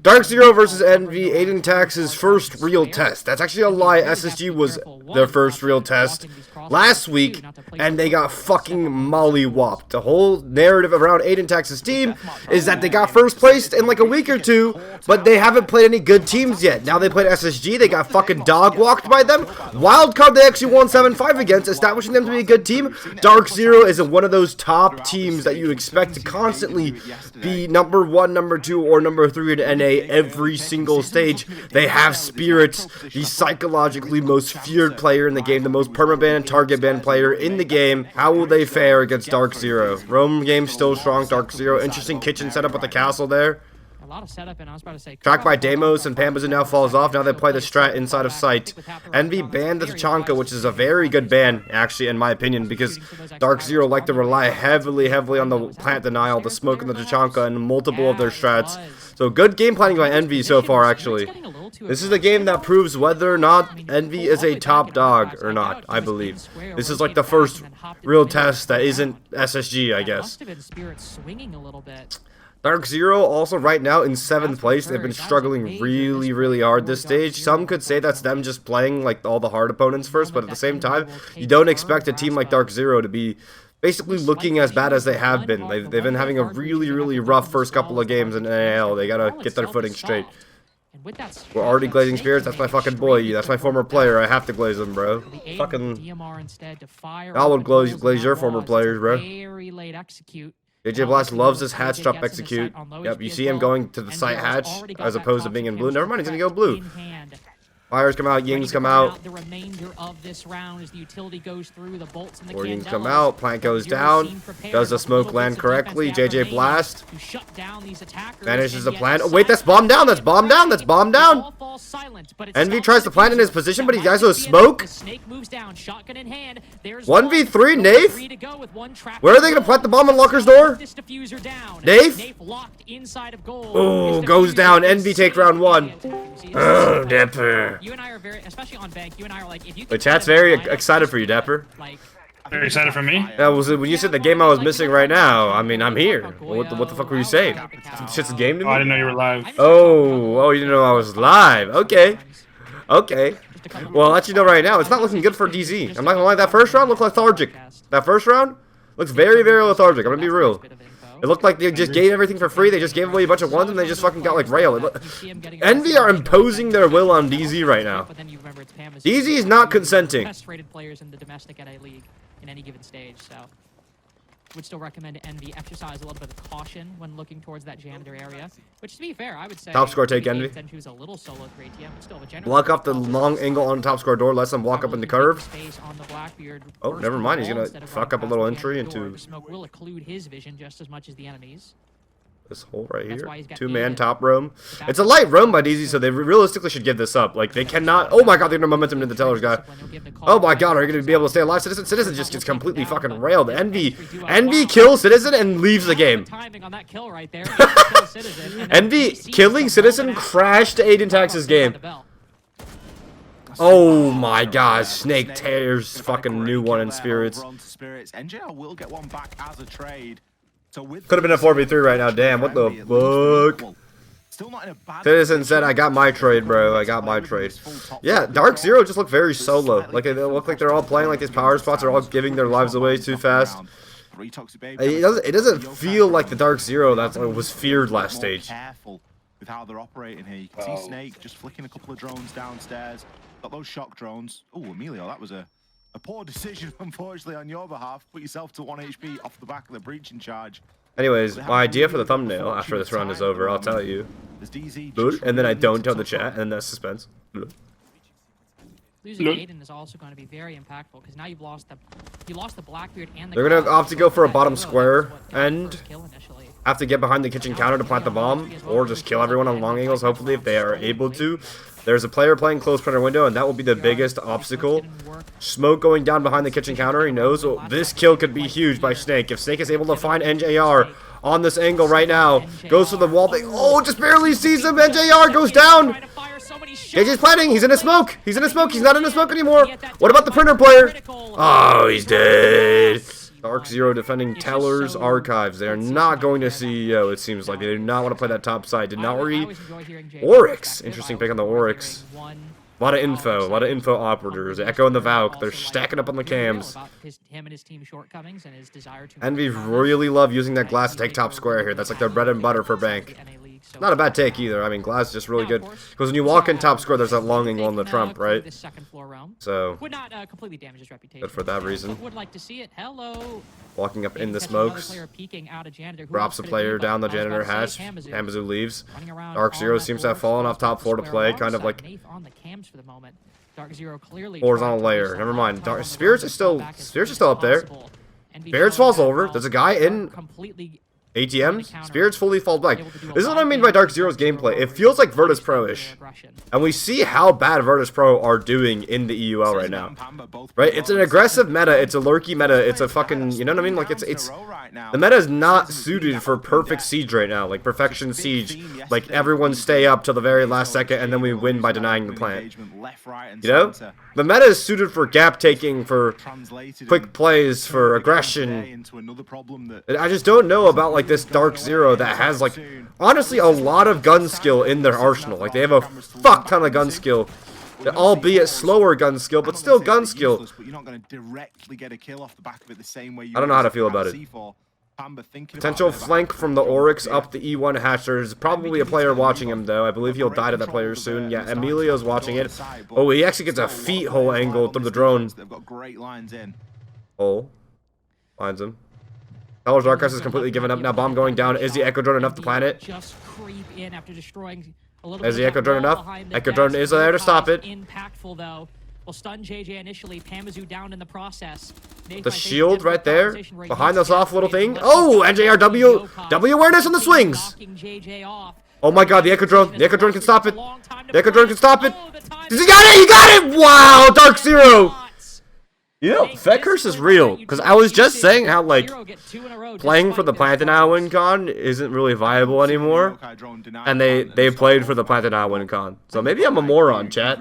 Dark Zero versus Envy, AidenTax's first real test. That's actually a lie. SSG was their first real test last week, and they got fucking mollywopped. The whole narrative around AidenTax's team is that they got first place in like a week or two, but they haven't played any good teams yet. Now they played SSG, they got fucking dog-walked by them. Wildcard they actually won 7-5 against, establishing them to be a good team. Dark Zero is one of those top teams that you expect to constantly be number 1, number 2, or number 3 in NA every single stage. They have SpiriTz, the psychologically most feared player in the game, the most permaban and target ban player in the game. How will they fare against Dark Zero? Roam game still strong. Dark Zero, interesting kitchen setup with the castle there. A lot of setup, and I was about to say tracked by Deimos, and Pambazu now falls off. Now they play the strat inside of sight. Envy banned the Tachanka, which is a very good ban, actually, in my opinion, because Dark Zero like to rely heavily on the plant denial, the smoke and the Tachanka, and multiple of their strats. So good game planning by Envy so far, actually. This is the game that proves whether or not Envy is a top dog or not, I believe. This is like the first real test that isn't SSG, I guess. Dark Zero also right now in 7th place. They've been struggling really hard this stage. Some could say that's them just playing like all the hard opponents first, but at the same time, you don't expect a team like Dark Zero to be basically looking as bad as they have been. They've been having a really rough first couple of games in NAL. They gotta get their footing straight. We're already glazing SpiriTz. That's my fucking boy. That's my former player. I have to glaze him, bro. Fucking I would glaze your former players, bro. JJ Blast loves this hatch drop execute. Yep, you see him going to the site hatch as opposed to being in blue. Never mind, he's gonna go blue. Fires come out, Yings come out. Yings come out, plant goes down. Does the smoke land correctly? JJ Blast vanishes the plant. Oh wait, that's bomb down, that's bomb down, that's bomb down. Envy tries to plant in his position, but he dies with smoke. 1v3, Nafe? Where are they gonna plant the bomb on Locker's door? Nafe? Oh, goes down. Envy take round 1. Oh, Depper. You and I are very, especially on bank, you and I are like, if you but chat's very excited for you, Dapper. Very excited for me? Yeah, when you said the game I was missing right now, I mean, I'm here. What the fuck were you saying? Shit's a game to me? Oh, I didn't know you were live. Oh, you didn't know I was live. Okay. Well, I'll let you know right now, it's not looking good for DZ. I'm not gonna lie, that first round looked lethargic. That first round looks very lethargic. I'm gonna be real. It looked like they just gave everything for free. They just gave away a bunch of ones, and they just fucking got like railed. Envy are imposing their will on DZ right now. DZ is not consenting. Best rated players in the domestic NA league in any given stage, so would still recommend Envy exercise a little bit of caution when looking towards that janitor area. Which, to be fair, I would say top score take Envy. A little solo 3ATM, but still block off the long angle on the top score door. Let them walk up in the curve. Oh, never mind. He's gonna fuck up a little entry into. Smoke will occlude his vision just as much as the enemy's. This hole right here. 2-man top roam. It's a light roam by DZ, so they realistically should give this up. Like, they cannot. Oh my god, they're gonna momentum into the tellers guy. Oh my god, are you gonna be able to stay alive? Citizen just gets completely fucking railed. Envy kills Citizen and leaves the game. Envy killing Citizen crashed AidenTax's game. Oh my god, Snake tears fucking new one in SpiriTz. NJR will get one back as a trade. Could have been a 4v3 right now, damn, what the fuck? Citizen said, I got my trade, bro, I got my trade. Yeah, Dark Zero just looked very solo. Like, they look like they're all playing like these power spots are all giving their lives away too fast. It doesn't feel like the Dark Zero that was feared last stage. With how they're operating here, you can see Snake just flicking a couple of drones downstairs. Got those shock drones. Oh, Emilio, that was a poor decision, unfortunately, on your behalf. Put yourself to 1 HP off the back of the breaching charge. Anyways, my idea for the thumbnail after this round is over, I'll tell you. And then I don't tell the chat, and that's suspense. Losing Aiden is also going to be very impactful because now you lost the Blackbeard and the. They're gonna opt to go for a bottom square and have to get behind the kitchen counter to plant the bomb, or just kill everyone on long angles. Hopefully, if they are able to. There's a player playing close printer window, and that will be the biggest obstacle. Smoke going down behind the kitchen counter. He knows this kill could be huge by Snake. If Snake is able to find NJR on this angle right now, goes for the wall. Oh, just barely sees him. NJR goes down. JJ's planting. He's in a smoke. He's in a smoke. He's not in a smoke anymore. What about the printer player? Oh, he's dead. Dark Zero defending Teller's Archives. They are not going to CEO, it seems like. They do not want to play that top side. Denari. Oryx. Interesting pick on the Oryx. A lot of info operators. Echo and the Valk. They're stacking up on the cams. Envy really love using that glass to take top square here. That's like their bread and butter for bank. Not a bad take either. I mean, glass is just really good. Because when you walk in top square, there's that long angle on the trump, right? So, good for that reason. Walking up in the smokes. Drops a player down the janitor hatch. Hamazu leaves. Dark Zero seems to have fallen off top floor to play. Kind of like horizontal layer. Never mind. SpiriTz is still up there. SpiriTz falls over. There's a guy in ATMs. SpiriTz fully falls back. This is what I mean by Dark Zero's gameplay. It feels like Virtus Pro-ish. And we see how bad Virtus Pro are doing in the EUL right now. Right? It's an aggressive meta. It's a lurky meta. It's a fucking, you know what I mean? Like, it's the meta is not suited for perfect siege right now. Like, perfection siege. Like, everyone stay up till the very last second, and then we win by denying the plant. You know? The meta is suited for gap taking, for quick plays, for aggression. And I just don't know about, like, this Dark Zero that has, like, honestly, a lot of gun skill in their arsenal. Like, they have a fuck ton of gun skill. Albeit slower gun skill, but still gun skill. I don't know how to feel about it. Potential flank from the Oryx up the E1 hatch. There's probably a player watching him, though. I believe he'll die to that player soon. Yeah, Emilio's watching it. Oh, he actually gets a feet hole angle through the drone. Hole. Finds him. Teller's Archives is completely given up now. Bomb going down. Is the Echo Drone enough to plant it? Is the Echo Drone enough? Echo Drone is there to stop it. Impactful though. Will stun JJ initially. Pamazu down in the process. The shield right there behind the soft little thing. Oh, NJRW W awareness on the swings. Oh my God, the Echo Drone. The Echo Drone can stop it. The Echo Drone can stop it. He got it. He got it. Wow, Dark Zero. You know, Fett curse is real, because I was just saying how, like, playing for the Plantina win con isn't really viable anymore, and they played for the Plantina win con. So maybe I'm a moron, chat.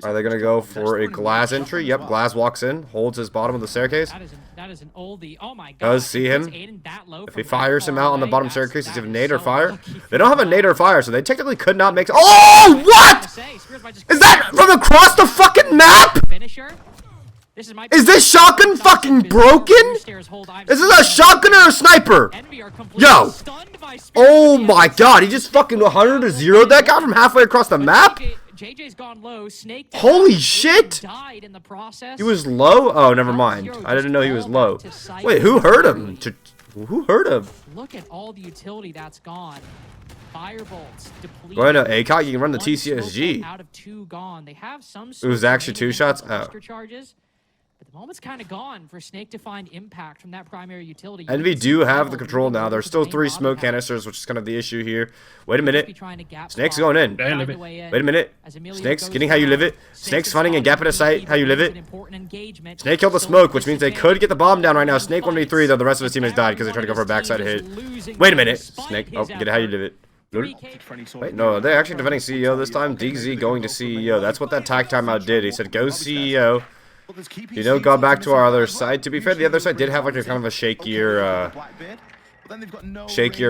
Are they going to go for a glass entry? Yep, glass walks in, holds his bottom of the staircase. That is an oldie. Oh my God. Does see him. If he fires him out on the bottom staircase, he's have nade or fire. They don't have a nade or fire, so they technically could not make... Oh, what? Is that from across the fucking map? Is this shotgun fucking broken? Is this a shotgun or a sniper? Yo! Oh my God, he just fucking 100 to 0 that guy from halfway across the map? Holy shit! He was low? Oh, never mind. I didn't know he was low. Wait, who hurt him? Who hurt him? Look at all the utility that's gone. Firebolts depleted. Go ahead, ACOG, you can run the TCSG. Out of 2 gone. They have some it was actually 2 shots? Oh. Charges. But the moment's kind of gone for Snake to find impact from that primary utility. Envy do have the control now. There's still 3 smoke canisters, which is kind of the issue here. Wait a minute. Snake's going in. Wait a minute. Snake's getting how you live it. Snake's finding a gap in a sight. How you live it. Snake killed the smoke, which means they could get the bomb down right now. Snake 1v3, though the rest of his team has died because they tried to go for a backside hit. Wait a minute. Snake. Oh, get it how you live it. Wait, no, they're actually defending CEO this time. DZ going to CEO. That's what that tag timeout did. He said, go CEO. You know, got back to our other side. To be fair, the other side did have like a kind of a shakier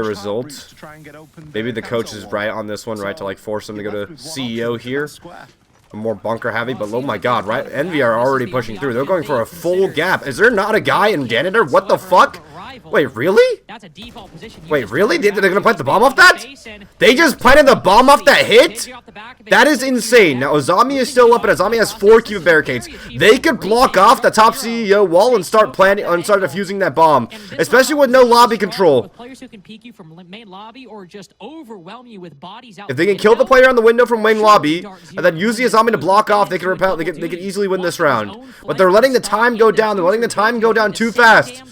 result. Maybe the coach is right on this one, right, to like force them to go to CEO here. More bunker heavy, but oh my God, right? Envy are already pushing through. They're going for a full gap. Is there not a guy in janitor? What the fuck? Wait, really? Wait, really? They're gonna plant the bomb off that? They just planted the bomb off that hit? That is insane. Now, Azami is still up, and Azami has 4 Cuba barricades. They could block off the top CEO wall and start planting and start defusing that bomb, especially with no lobby control. If they can kill the player on the window from main lobby, and then use the Azami to block off, they can repel. They can easily win this round. But they're letting the time go down. They're letting the time go down too fast.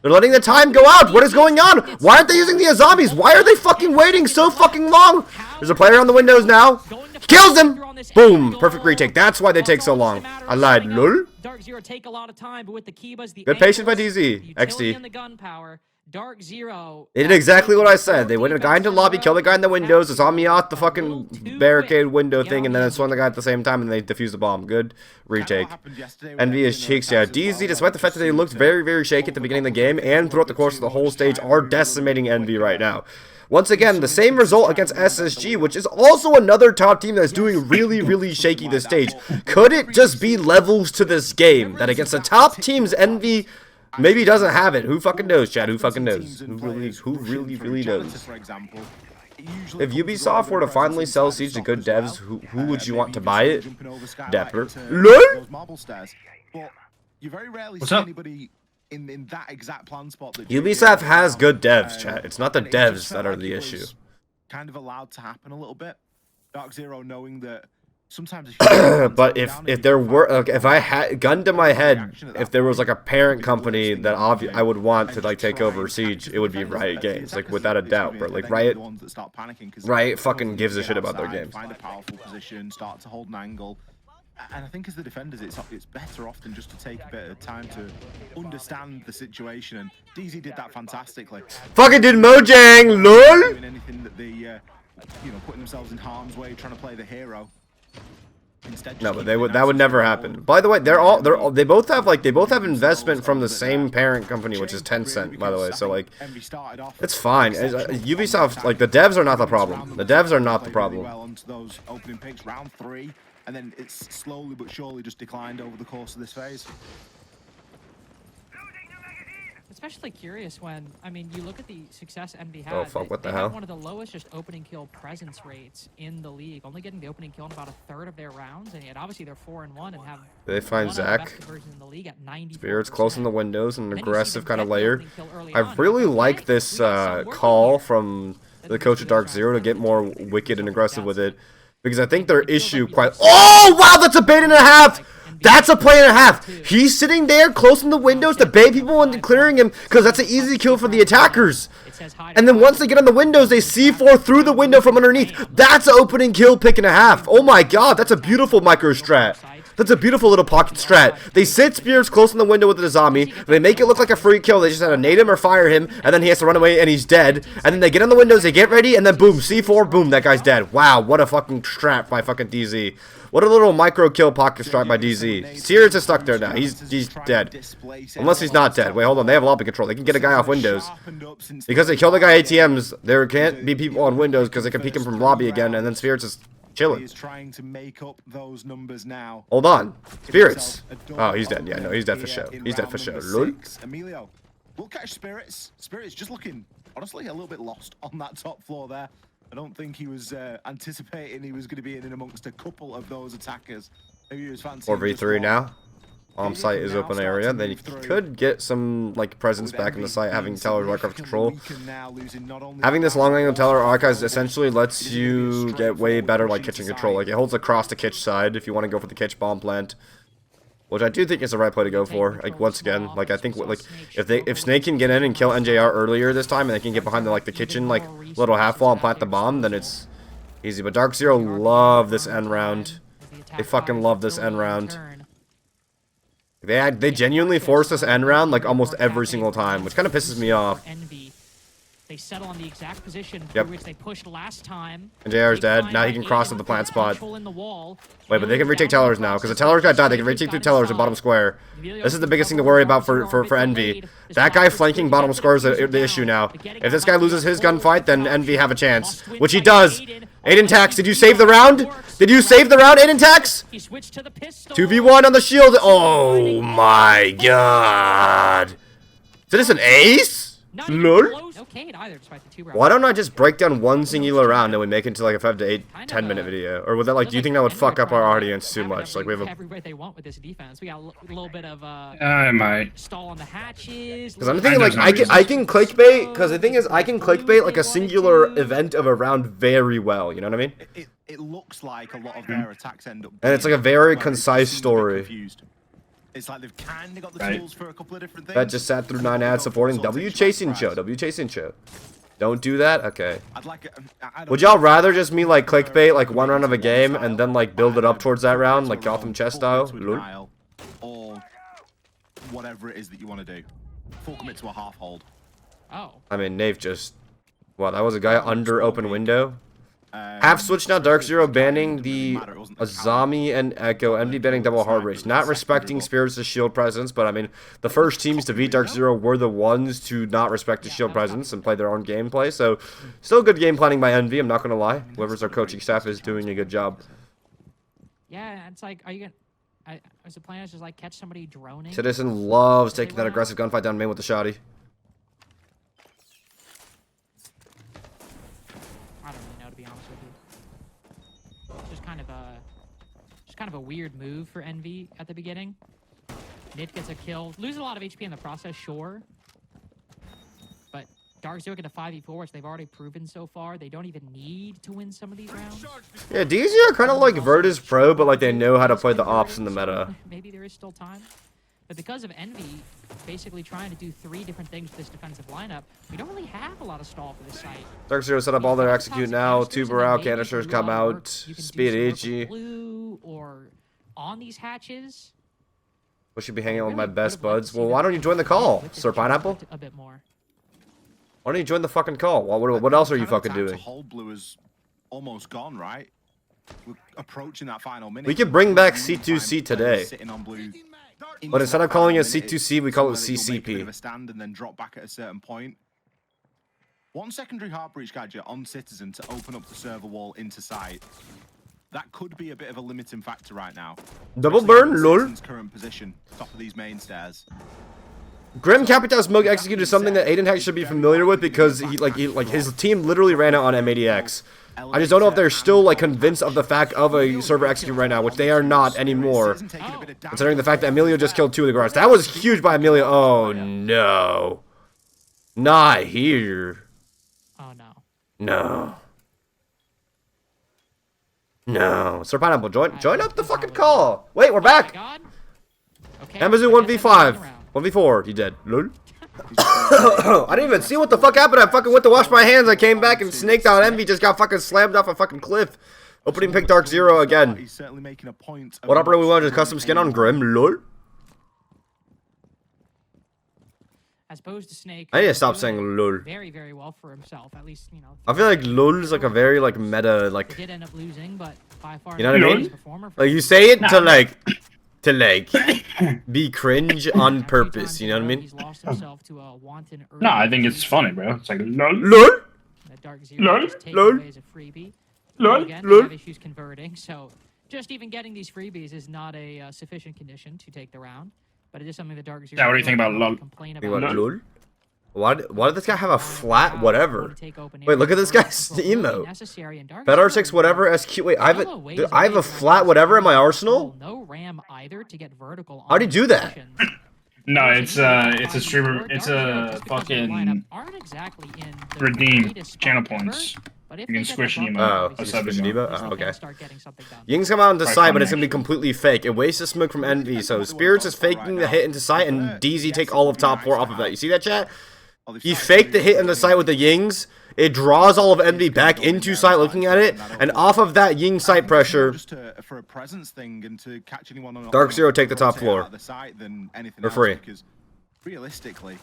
They're letting the time go out. What is going on? Why aren't they using the Azamis? Why are they fucking waiting so fucking long? There's a player on the windows now. Kills him. Boom. Perfect retake. That's why they take so long. I lied. Lol. Good patience by DZ. XD. Dark Zero. They did exactly what I said. They went a guy into the lobby, killed the guy in the windows, saw me off the fucking barricade window thing, and then it swung the guy at the same time, and they defused the bomb. Good retake. Envy is cheeks, yeah. DZ, despite the fact that they looked very, very shaky at the beginning of the game, and throughout the course of the whole stage, are decimating Envy right now. Once again, the same result against SSG, which is also another top team that's doing really, really shaky this stage. Could it just be levels to this game? That against the top teams, Envy maybe doesn't have it. Who fucking knows, Chad? Who fucking knows? Who really knows? If Ubisoft were to finally sell Siege to good devs, who would you want to buy it? Dapper. LOL? What's up? In that exact plan spot that Ubisoft has good devs, chat. It's not the devs that are the issue. Kind of allowed to happen a little bit. Dark Zero knowing that sometimes but if there were, like, if I had gun to my head, if there was like a parent company that I would want to like take over Siege, it would be Riot Games, like without a doubt. But like Riot fucking gives a shit about their games. Find a powerful position, start to hold an angle. And I think as the defenders, it's better often just to take a bit of time to understand the situation. And DZ did that fantastically. Fucking did Mojang, lol. Doing anything that they, putting themselves in harm's way, trying to play the hero. Instead, no, but that would never happen. By the way, they both have investment from the same parent company, which is Tencent, by the way. So like, it's fine. Ubisoft, like, the devs are not the problem. The devs are not the problem. Well onto those opening picks, round 3. And then it's slowly but surely just declined over the course of this phase. Especially curious when, I mean, you look at the success Envy had. Oh fuck, what the they hell? had one of the lowest just opening kill presence rates in the league, only getting the opening kill in about a third of their rounds, and yet obviously they're 4-1 and have. They find Zach. SpiriTz close in the windows and an aggressive kind of layer. I really like this call from the coach of Dark Zero to get more wicked and aggressive with it. Because I think their issue quite... Oh, wow, that's a bait and a half! That's a play and a half! He's sitting there close in the windows to bait people into clearing him, because that's an easy kill for the attackers. And then once they get on the windows, they C4 through the window from underneath. That's an opening kill pick and a half. Oh my god, that's a beautiful micro strat. That's a beautiful little pocket strat. They sit SpiriTz close in the window with the zombie. They make it look like a free kill. They just had to nade him or fire him, and then he has to run away, and he's dead. And then they get on the windows, they get ready, and then boom, C4, boom, that guy's dead. Wow, what a fucking strat by fucking DZ. What a little micro kill pocket strat by DZ. SpiriTz is stuck there now. He's dead. Unless he's not dead. Wait, hold on. They have lobby control. They can get a guy off windows. Because they kill the guy ATMs, there can't be people on windows because they can peek him from lobby again, and then SpiriTz is chilling. He's trying to make up those numbers now. Hold on. SpiriTz. Oh, he's dead. Yeah, no, he's dead for sure. He's dead for sure. Lol. Emilio will catch SpiriTz. SpiriTz just looking, honestly, a little bit lost on that top floor there. I don't think he was anticipating he was going to be in amongst a couple of those attackers. Maybe he was fancying 4v3 now. Bomb site is open area. Then you could get some like presence back in the site, having Teller's archive control. Having this long angle Teller archives essentially lets you get way better like kitchen control. Like it holds across the kitchen side if you want to go for the kitchen bomb plant, which I do think is the right play to go for. Like once again, like I think like if Snake can get in and kill NJR earlier this time, and they can get behind the kitchen like little half wall and plant the bomb, then it's easy. But Dark Zero love this end round. They fucking love this end round. They genuinely force this end round like almost every single time, which kind of pisses me off. They settle on the exact position through which they pushed last time. And JR's dead. Now he can cross to the plant spot. Wait, but they can retake Tellers now, because the Tellers got died. They can retake through Tellers in bottom square. This is the biggest thing to worry about for Envy. That guy flanking bottom square is the issue now. If this guy loses his gunfight, then Envy have a chance, which he does. AidenTax, did you save the round? Did you save the round, AidenTax? 2v1 on the shield. Oh my god. Is this an ace? Lol. Why don't I just break down one singular round and we make it into like a 5 to 8, 10 minute video? Or would that like, do you think that would fuck up our audience too much? Like we have a... everywhere they want with this defense. We got a little bit of I might stall on the hatches. Because I'm thinking like I can clickbait, because the thing is I can clickbait like a singular event of a round very well, you know what I mean? It looks like a lot of their attacks end up, and it's like a very concise story. It's like they've kind of got the tools for a couple of different things. Fett just sat through 9 ads supporting W Chasing Show. W Chasing Show. Don't do that? Okay. Would y'all rather just me like clickbait like one round of a game and then like build it up towards that round like Gotham chess style? Or whatever it is that you want to do. Full commit to a half hold. Oh. I mean, Nave just... Wow, that was a guy under open window. Half switch now, Dark Zero banning the Azami and Echo, MD banning double hard race. Not respecting SpiriTz' shield presence, but I mean, the first teams to beat Dark Zero were the ones to not respect his shield presence and play their own gameplay. So, still good game planning by Envy, I'm not going to lie. Whoever's our coaching staff is doing a good job. Yeah, it's like, are you going to... Is the plan is just like catch somebody droning? Citizen loves taking that aggressive gunfight down main with the shotty. I don't really know, to be honest with you. It's just kind of a weird move for Envy at the beginning. Nit gets a kill, loses a lot of HP in the process, sure. But Dark Zero get a 5v4, which they've already proven so far. They don't even need to win some of these rounds. Yeah, DZ are kind of like Virtus Pro, but like they know how to play the ops in the meta. Maybe there is still time. But because of Envy basically trying to do 3 different things with this defensive lineup, we don't really have a lot of stall for this site. Dark Zero set up all their execute now. Tuber out, canisters come out. SpiriTz. Blue or on these hatches. We should be hanging out with my best buds. Well, why don't you join the call, Sir Pineapple? A bit more. Why don't you join the fucking call? What else are you fucking doing? Whole blue is almost gone, right? We're approaching that final minute. We could bring back C2C today. Sitting on blue. But instead of calling it C2C, we call it Make a bit CCP. of a stand and then drop back at a certain point. One secondary heart breach gadget on Citizen to open up the server wall into sight. That could be a bit of a limiting factor right now. Double burn, lol. Citizen's current position, top of these main stairs. Grim Capital Smoke executed something that AidenTax should be familiar with because his team literally ran out on M80X. I just don't know if they're still like convinced of the fact of a server execute right now, which they are not anymore. Considering the fact that Emilio just killed 2 of the guards. That was huge by Emilio. Oh no. Not here. Oh no. No. No. Sir Pineapple, join up the fucking call. Wait, we're back. Okay. Amazon 1v5. 1v4. He dead. Lol. I didn't even see what the fuck happened. I fucking went to wash my hands. I came back and snaked out. Envy just got fucking slammed off a fucking cliff. Opening pick Dark Zero again. What operator we want? Just custom skin on Grim. Lol. As opposed to Snake. I need to stop saying lol. Very, very well for himself. At least, you know. I feel like lol is like a very like meta like. He did end up losing, but by far. You know what I mean? Like you say it to like. To like be cringe on purpose, you know what I mean? He's lost himself to a wanton No, I think it's funny, bro. It's like lol. LOL. Dark Zero just taken away as a freebie. LOL. Again, LOL. they have issues converting, so just even getting these freebies is not a sufficient condition to take the round. But it is something that Dark Zero. Yeah, what do you think about LOL? Complain You want about. LOL? Why did this guy have a flat whatever? Wait, look at this guy's emote. Fett R6 whatever SQ. Wait, I have a flat whatever in my arsenal? No RAM either to get vertical. How do you do that? No, it's a streamer. It's a fucking redeem channel points. You can squish an emote. Oh, squish an emote? Oh, okay. Ying's come out on the side, but it's gonna be completely fake. It wastes the smoke from Envy, so SpiriTz is faking the hit into sight, and DZ take all of top 4 off of that. You see that, chat? He faked the hit in the sight with the Yings. It draws all of Envy back into sight looking at it, and off of that Ying sight pressure, Dark Zero take the top floor. For free. Realistically,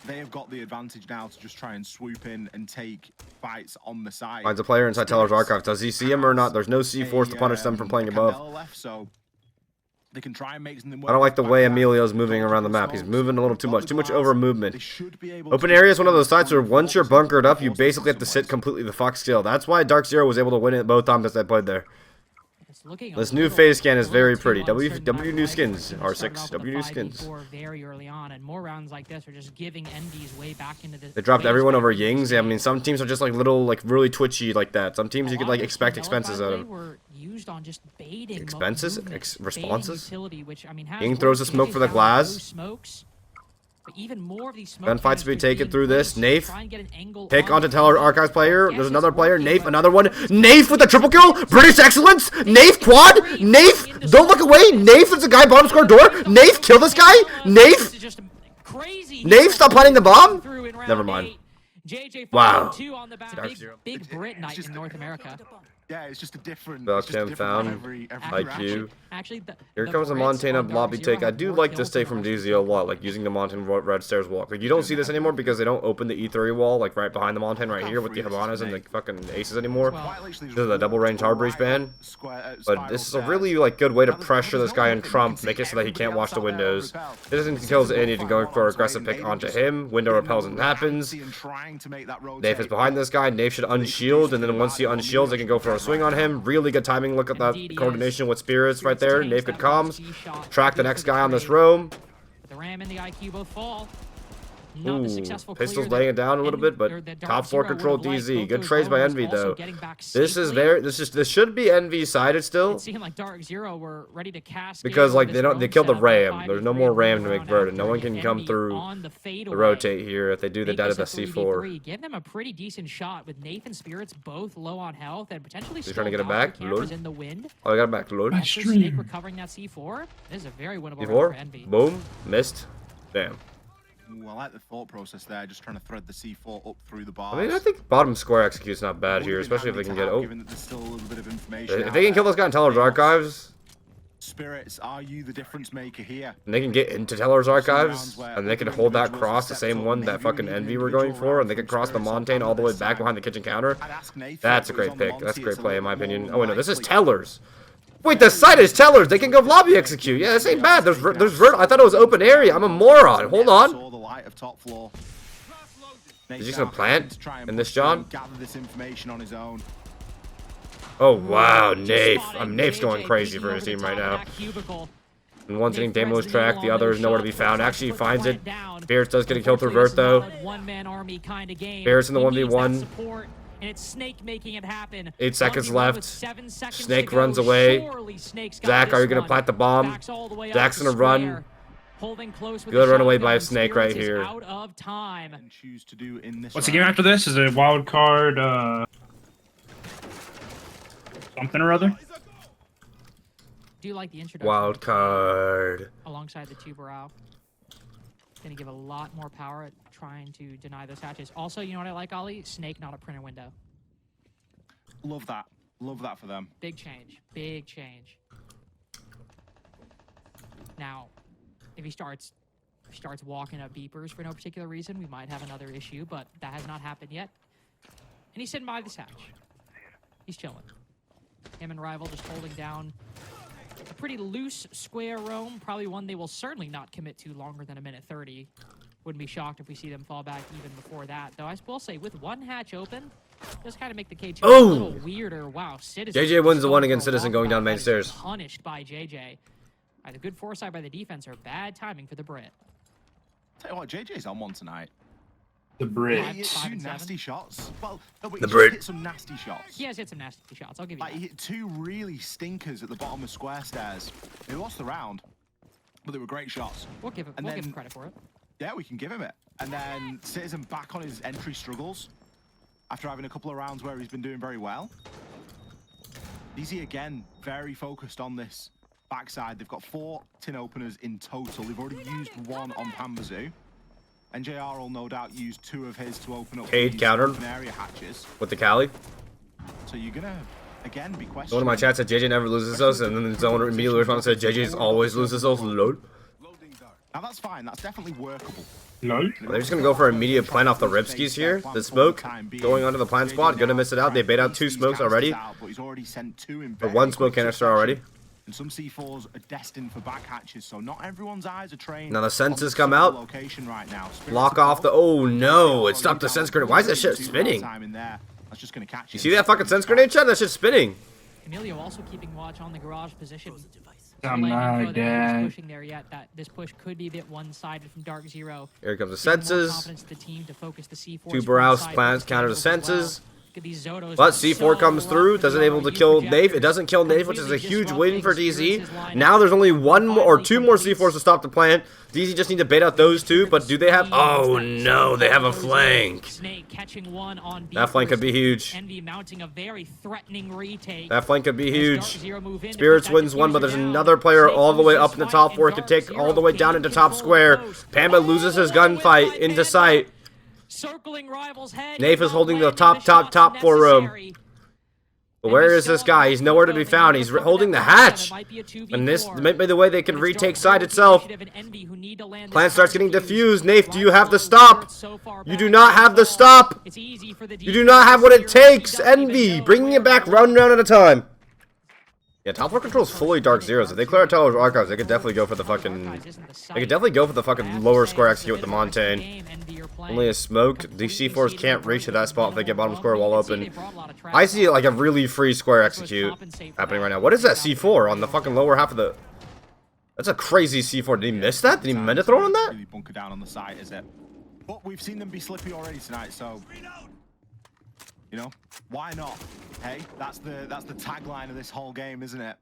they have got the advantage now to just try and swoop in and take fights on the side. Finds a player inside Teller's archive. Does he see him or not? There's no C4 to punish them from playing above. They can try and make something. I don't like the way Emilio's moving around the map. He's moving a little too much. Too much over movement. Open area is one of those sites where once you're bunkered up, you basically have to sit completely the fuck still. That's why Dark Zero was able to win it both times as I played there. This new phase scan is very pretty. W new skins. R6. W new skins. Very early on, and more rounds like this are just giving Envy's way back into the. They dropped everyone over Yings. I mean, some teams are just like little, like really twitchy like that. Some teams you could like expect expenses out of. Expenses? Responses? Ying throws a smoke for the glass. Gunfights to be taken through this. Nafe. Pick onto Teller Archives player. There's another player. Nafe, another one. Nafe with a triple kill. British excellence. Nafe quad. Nafe. Don't look away. Nafe is the guy bottom square door. Nafe, kill this guy. Nafe. Nafe, stop planting the bomb. Never mind. Wow. Big Brit night in North America. Yeah, it's just a different. Bell It's just a cam different one found. every IQ. Actually, Here comes the Montana lobby take. I do like this take from DZ a lot, like using the Montana red stairs walk. Like you don't see this anymore because they don't open the E3 wall like right behind the Montana right here with the Havanas and the fucking aces anymore. This is a double range hard breach ban. But this is a really like good way to pressure this guy in Trump, make it so that he can't watch the windows. It doesn't kills Indy to go for aggressive pick onto him. Window repels and happens. Nafe is behind this guy. Nafe should unshield, and then once he unshields, they can go for a swing on him. Really good timing. Look at that coordination with SpiriTz right there. Nafe could comms. Track the next guy on this roam. The Ram and the IQ both fall. Ooh, Pistol's laying it down a little bit, but top 4 control DZ. Good trades by Envy though. This should be Envy sided still. Because like they killed the Ram. There's no more Ram to make burden. No one can come through the rotate here if they do the dead of the C4. Give them a pretty decent shot with Nathan SpiriTz both low on health and potentially trying to get it back. In the wind. Oh, I got it back. Load. Snake recovering that C4. This is a very winnable round for Envy. Boom. Missed. Damn. Ooh, I like the thought process there, just trying to thread the C4 up through the bars. I mean, I think bottom square execute's not bad here, especially if they can get... Oh. If they can kill this guy in Teller's Archives... SpiriTz, are you the difference maker here? And they can get into Teller's Archives, and they can hold that cross, the same one that fucking Envy were going for, and they can cross the Montane all the way back behind the kitchen counter. That's a great pick. That's a great play, in my opinion. Oh, wait, no, this is Teller's. Wait, the site is Teller's. They can go lobby execute. Yeah, this ain't bad. There's I thought it was open area. I'm a moron. Hold on. He's just gonna plant in this, John? Oh, wow, Nafe. Nafe's going crazy for his team right now. And one's getting Damo's track, the other is nowhere to be found. Actually, he finds it. SpiriTz does get a kill through Vert, though. SpiriTz in the 1v1. And it's Snake making it happen. 8 seconds left. Snake runs away. Zach, are you gonna plant the bomb? Zach's gonna run. Good run away by a Snake right here. What's the game after this? Is it a wild card? Something or other? Do you like the introduction? Wild card. Alongside the Tuberau. Gonna give a lot more power at trying to deny those hatches. Also, you know what I like, Ollie? Snake, not a printer window. Love that. Love that for them. Big change. Big change. Now, if he starts walking up beepers for no particular reason, we might have another issue, but that has not happened yet. And he's sitting by this hatch. He's chilling. Him and Rival just holding down a pretty loose square roam, probably one they will certainly not commit to longer than a minute 30. Wouldn't be shocked if we see them fall back even before that. Though I will say, with one hatch open, just kind of make the K2 a little weirder. Wow, Citizen. JJ wins the one against Citizen going down main stairs. Punished by JJ. Either good foresight by the defense or bad timing for the Brit. Tell you what, JJ's on one tonight. The Brit. He hit 2 nasty shots. Well, no, but the he Brit hit some nasty shots. He has hit some nasty shots, I'll give you that. He hit 2 really stinkers at the bottom of square stairs. He lost the round, but they were great shots. We'll give him credit for it. Yeah, we can give him it. And then Citizen back on his entry struggles after having a couple of rounds where he's been doing very well. DZ again, very focused on this backside. They've got 4 tin openers in total. They've already used 1 on Pambazoo. NJR will no doubt use 2 of his to open up Cade countered area hatches. with the Cali. So you're gonna again be questioning. One of my chats said JJ never loses those, and then someone immediately responded and said JJ's always loses those. Load. Now that's fine. That's definitely workable. No. They're just gonna go for immediate plant off the Ripskis here. The smoke going onto the plant squad, gonna miss it out. They bait out 2 smokes already. Or 1 smoke canister already. And some C4s are destined for back hatches, so not everyone's eyes are trained. Now the senses come out. Right now. Block off the. Oh no! It stopped the sense grenade. Why is that shit spinning? You see that fucking sense grenade, Chad? That shit's spinning. Emilio also keeping watch on the garage position. I'm not dead. Pushing there yet. That this push could be a bit one-sided from Dark Zero. Here comes the senses. The team to focus the C4. 2 Barrows plants counter the senses. But C4 comes through, doesn't able to kill Nafe. It doesn't kill Nafe, which is a huge win for DZ. Now there's only 1 more or 2 more C4s to stop the plant. DZ just need to bait out those 2, but do they have... Oh no, they have a flank. That flank could be huge. That flank could be huge. SpiriTz wins 1, but there's another player all the way up in the top 4. It could take all the way down into top square. Pamba loses his gunfight into sight. Circling Rival's head. Nafe is holding the top 4 room. But where is this guy? He's nowhere to be found. He's holding the hatch. And this might be the way they can retake side itself. Plan starts getting diffused. Nafe, do you have the stop? You do not have the stop. You do not have what it takes. Envy, bringing it back round and round at a time. Yeah, top floor controls fully Dark Zeros. If they clear out Teller's Archives, they could definitely go for the fucking... They could definitely go for the fucking lower square execute with the Montaigne. Only a smoke. These C4s can't reach to that spot if they get bottom square wall open. I see like a really free square execute happening right now. What is that C4 on the fucking lower half of the... That's a crazy C4. Did he miss that? Did he meant to throw on that? Really bunker down on the site, is it? But we've seen them be slippy already tonight, so... You know, why not? Hey, that's the tagline of this whole game, isn't it?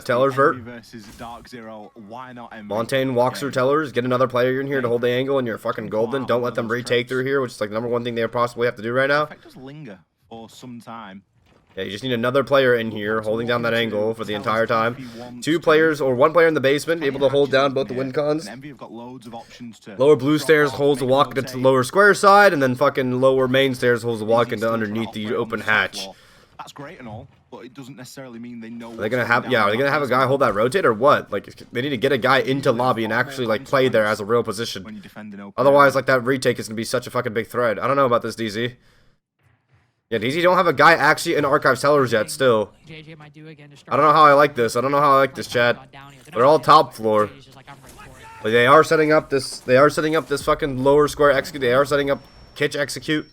Teller's vert. Versus Dark Zero. Why not Envy? Montaigne walks through Tellers. Get another player in here to hold the angle, and you're fucking golden. Don't let them retake through here, which is like the #1 thing they possibly have to do right now. Just linger for some time. Yeah, you just need another player in here holding down that angle for the entire time. 2 players or 1 player in the basement able to hold down both the win cons. Lower blue stairs holds the walk into the lower square side, and then fucking lower main stairs holds the walk into underneath the open hatch. That's great and all, but it doesn't necessarily mean they know. Are they gonna have? Yeah, are they gonna have a guy hold that rotate or what? Like, they need to get a guy into lobby and actually like play there as a real position. Otherwise, like that retake is gonna be such a fucking big threat. I don't know about this, DZ. Yeah, DZ don't have a guy actually in Archive Tellers yet. Still, I don't know how I like this. I don't know how I like this, Chad. They're all top floor. But they are setting up this. They are setting up this fucking lower square execute. They are setting up Kitch execute.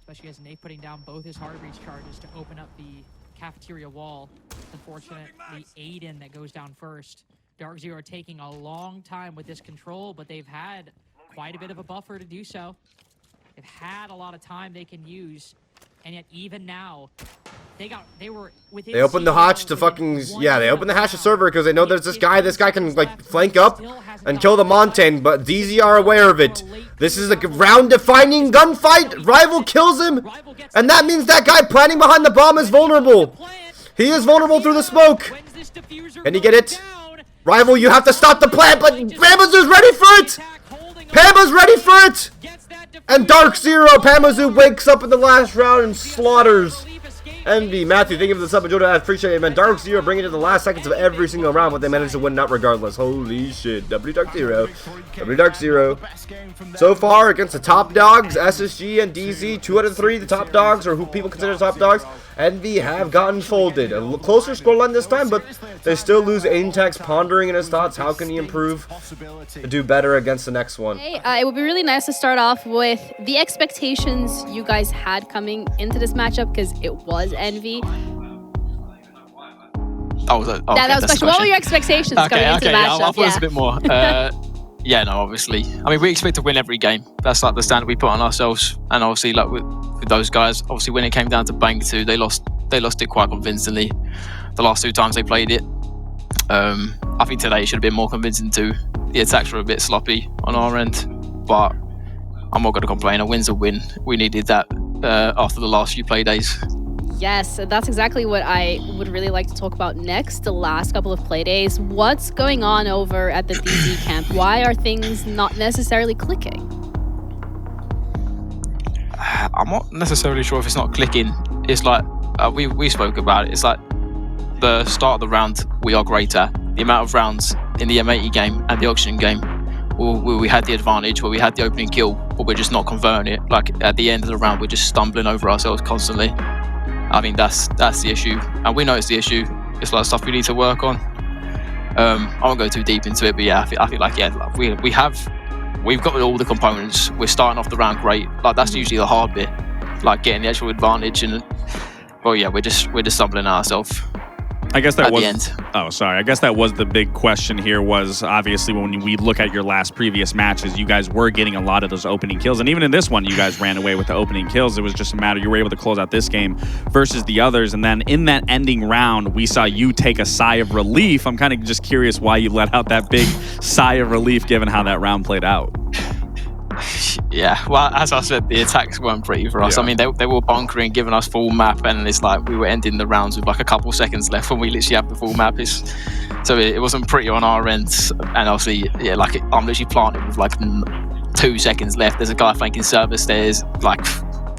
Especially as Nate putting down both his hard reach charges to open up the cafeteria wall. Unfortunately, Aiden that goes down first. Dark Zero are taking a long time with this control, but they've had quite a bit of a buffer to do so. They've had a lot of time they can use, and yet even now, they were within. They opened the hatch to fucking They opened the hatch to server because they know there's this guy. This guy can like flank up and kill the Montaigne, but DZ are aware of it. This is a round-defining gunfight. Rival kills him, and that means that guy planning behind the bomb is vulnerable. He is vulnerable through the smoke. Can you get it? Rival, you have to stop the plant, but Pamazu's ready for it. Pama's ready for it. And Dark Zero, Pamazu wakes up in the last round and slaughters Envy. Matthew, thank you for the sub. Enjoyed it. I appreciate it, man. Dark Zero bringing it to the last seconds of every single round, but they managed to win out regardless. Holy shit. W Dark Zero. W Dark Zero. So far, against the top dogs, SSG and DZ, 2 out of 3, the top dogs, or who people consider top dogs, Envy have gotten folded. A closer scoreline this time, but they still lose. AidenTax pondering in his thoughts. How can he improve to do better against the next one? Hey, it would be really nice to start off with the expectations you guys had coming into this matchup, because it was Envy. Oh, that was the question. What were your expectations coming into the matchup? I thought it was a bit more. Yeah, no, obviously. I mean, we expect to win every game. That's like the standard we put on ourselves. And obviously, like with those guys, obviously when it came down to Bank 2, they lost it quite convincingly. The last 2 times they played it. I think today it should have been more convincing too. The attacks were a bit sloppy on our end, but I'm not going to complain. A win's a win. We needed that after the last few play days. Yes, that's exactly what I would really like to talk about next, the last couple of play days. What's going on over at the DZ camp? Why are things not necessarily clicking? I'm not necessarily sure if it's not clicking. It's like, we spoke about it. It's like the start of the round, we are great at. The amount of rounds in the M80 game and the auction game, where we had the advantage, where we had the opening kill, but we're just not converting it. Like at the end of the round, we're just stumbling over ourselves constantly. I think that's the issue, and we know it's the issue. It's like stuff we need to work on. I won't go too deep into it, but yeah, I feel like we've got all the components. We're starting off the round great. Like that's usually the hard bit, like getting the actual advantage. And well, yeah, we're just stumbling ourselves. I guess that was the end. Oh, sorry. I guess that was the big question here. Was obviously when we look at your last previous matches, you guys were getting a lot of those opening kills, and even in this one, you guys ran away with the opening kills. It was just a matter you were able to close out this game versus the others, and then in that ending round, we saw you take a sigh of relief. I'm kind of just curious why you let out that big sigh of relief, given how that round played out. Yeah, well, as I said, the attacks weren't pretty for us. Yeah. I mean, they were bunkering, giving us full map, and it's like we were ending the rounds with like a couple seconds left when we literally have the full map. So it wasn't pretty on our end, and obviously, yeah, like I'm literally planted with like 2 seconds left. There's a guy flanking service. There's like,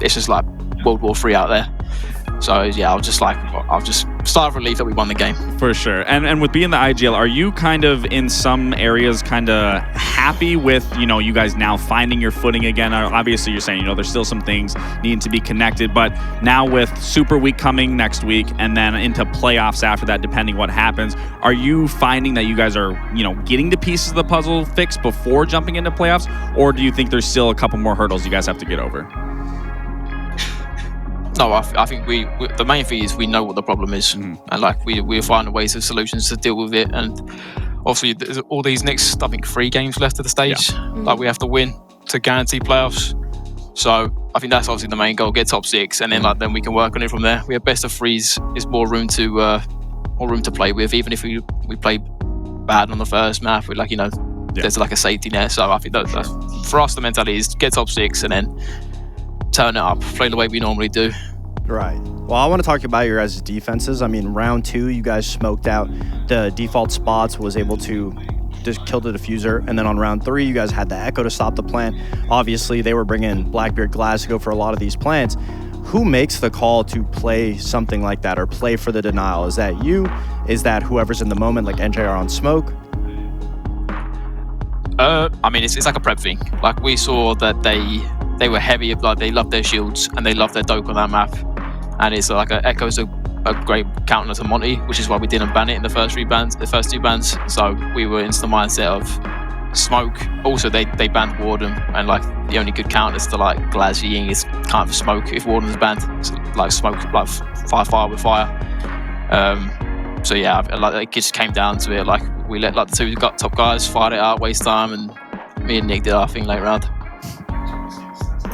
it's just like World War III out there. So yeah, I'll just start of relief that we won the game. For sure. And with being the IGL, are you kind of in some areas kind of happy with, you know, you guys now finding your footing again? Obviously you're saying, you know, there's still some things needing to be connected, but now with Super Week coming next week and then into playoffs after that, depending what happens, are you finding that you guys are, you know, getting the pieces of the puzzle fixed before jumping into playoffs? Or do you think there's still a couple more hurdles you guys have to get over? No, I think we the main thing is we know what the problem is, and like we're finding ways of solutions to deal with it. And obviously, there's all these next, I think, 3 games left of the stage. Yeah. Like we have to win to guarantee playoffs. So I think that's obviously the main goal: get top 6, and then then we can work on it from there. We have best of 3s. Is more room to play with. Even if we play bad on the first map, we there's like a safety net. So I think that for us, the mentality is get top 6 and then turn it up, play the way we normally do. Right. Well, I want to talk about your guys' defenses. I mean, round 2, you guys smoked out the default spots, was able to just kill the diffuser. And then on round 3, you guys had the Echo to stop the plant. Obviously, they were bringing Blackbeard Glasgow for a lot of these plants. Who makes the call to play something like that or play for the denial? Is that you? Is that whoever's in the moment, like NJR on smoke? I mean, it's like a prep thing. Like we saw that they were heavy, like they loved their shields and they loved their dope on that map. And it's like Echo's a great counter to Monty, which is why we didn't ban it in the first 2 bans. So we were into the mindset of smoke. Also, they banned Warden, and like the only good counters to like Glaz Ying is kind of smoke if Warden's banned. So, like smoke, like fire with fire. So yeah, like it just came down to it. Like we let like the 2 top guys fight it out, waste time, and me and Nick did our thing late round.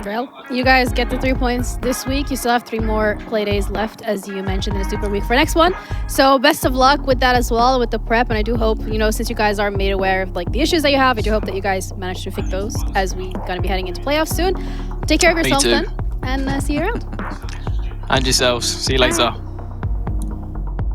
Well, you guys get the 3 points this week. You still have 3 more play days left, as you mentioned in the Super Week for next one. So best of luck with that as well, with the prep. And I do hope, you know, since you guys are made aware of like the issues that you have, I do hope that you guys manage to fix those as we gonna be heading into playoffs soon. Take care of yourself then, and see you around. And yourselves. See you later.